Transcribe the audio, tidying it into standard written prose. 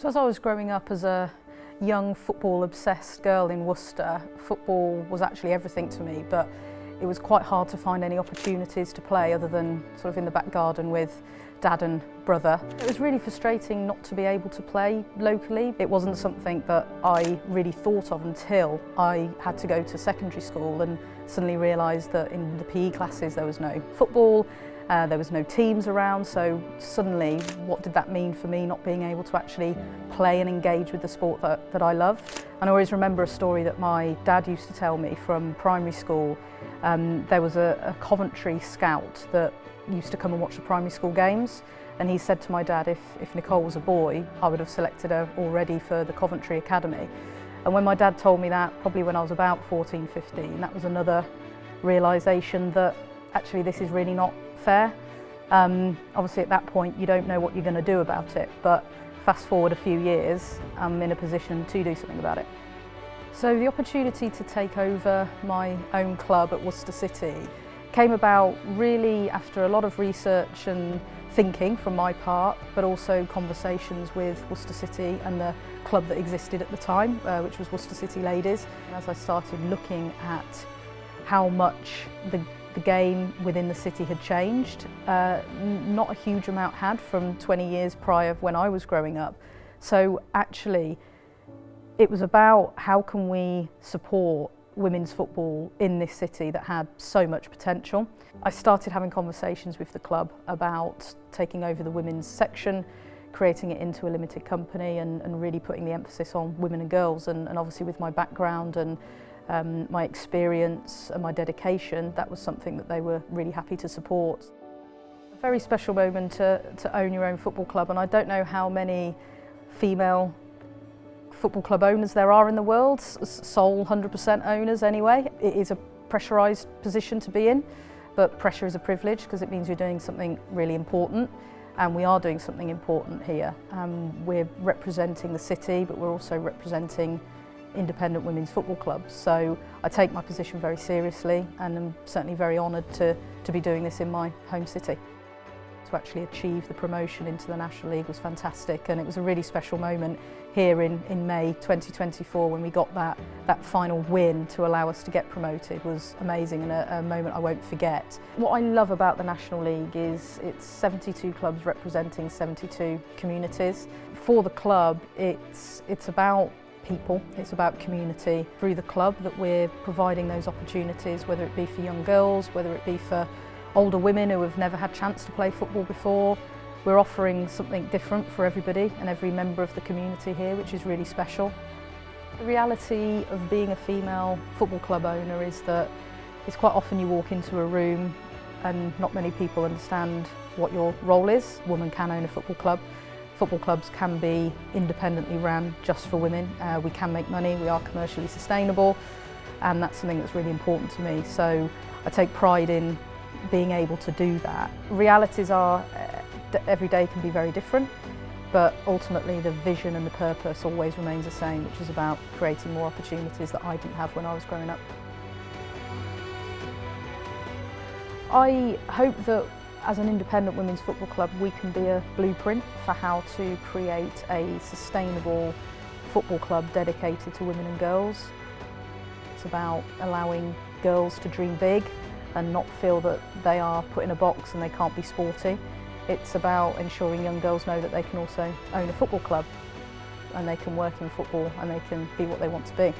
So as I was growing up as a young football-obsessed girl in Worcester, football was actually everything to me, but it was quite hard to find any opportunities to play other than sort of in the back garden with dad and brother. It was really frustrating not to be able to play locally. It wasn't something that I really thought of until I had to go to secondary school and suddenly realised that in the PE classes there was no football, there was no teams around, so suddenly what did that mean for me not being able to actually play and engage with the sport that I love? And I always remember a story that my dad used to tell me from primary school. There was a Coventry scout that used to come and watch the primary school games, and he said to my dad if Nicole was a boy I would have selected her already for the Coventry Academy. And when my dad told me that, probably when I was about 14, 15, that was another realisation that actually this is really not fair. Obviously at that point you don't know what you're going to do about it, but fast forward a few years, I'm in a position to do something about it. So the opportunity to take over my own club at Worcester City came about really after a lot of research and thinking from my part, but also conversations with Worcester City and the club that existed at the time, which was Worcester City Ladies. As I started looking at how much the game within the city had changed, not a huge amount had from 20 years prior when I was growing up. So actually it was about how can we support women's football in this city that had so much potential. I started having conversations with the club about taking over the women's section, creating it into a limited company and really putting the emphasis on women and girls, and obviously with my background and my experience and my dedication, that was something that they were really happy to support. A very special moment to own your own football club, and I don't know how many female football club owners there are in the world, sole 100% owners anyway. It is a pressurised position to be in, but pressure is a privilege because it means you're doing something really important, and we are doing something important here. We're representing the city, but we're also representing independent women's football clubs. So I take my position very seriously, and I'm certainly very honoured to be doing this in my home city. To actually achieve the promotion into the National League was fantastic, and it was a really special moment here in May 2024 when we got that final win to allow us to get promoted. Was amazing and a moment I won't forget. What I love about the National League is it's 72 clubs representing 72 communities. For the club, it's about people, it's about community. Through the club that we're providing those opportunities, whether it be for young girls, whether it be for older women who have never had a chance to play football before. We're offering something different for everybody and every member of the community here, which is really special. The reality of being a female football club owner is that it's quite often you walk into a room and not many people understand what your role is. A woman can own a football club. Football clubs can be independently ran just for women. We can make money, we are commercially sustainable, and that's something that's really important to me. So I take pride in being able to do that. Realities are every day can be very different, but ultimately the vision and the purpose always remains the same, which is about creating more opportunities that I didn't have when I was growing up. I hope that as an independent women's football club we can be a blueprint for how to create a sustainable football club dedicated to women and girls. It's about allowing girls to dream big and not feel that they are put in a box and they can't be sporty. It's about ensuring young girls know that they can also own a football club and they can work in football and they can be what they want to be.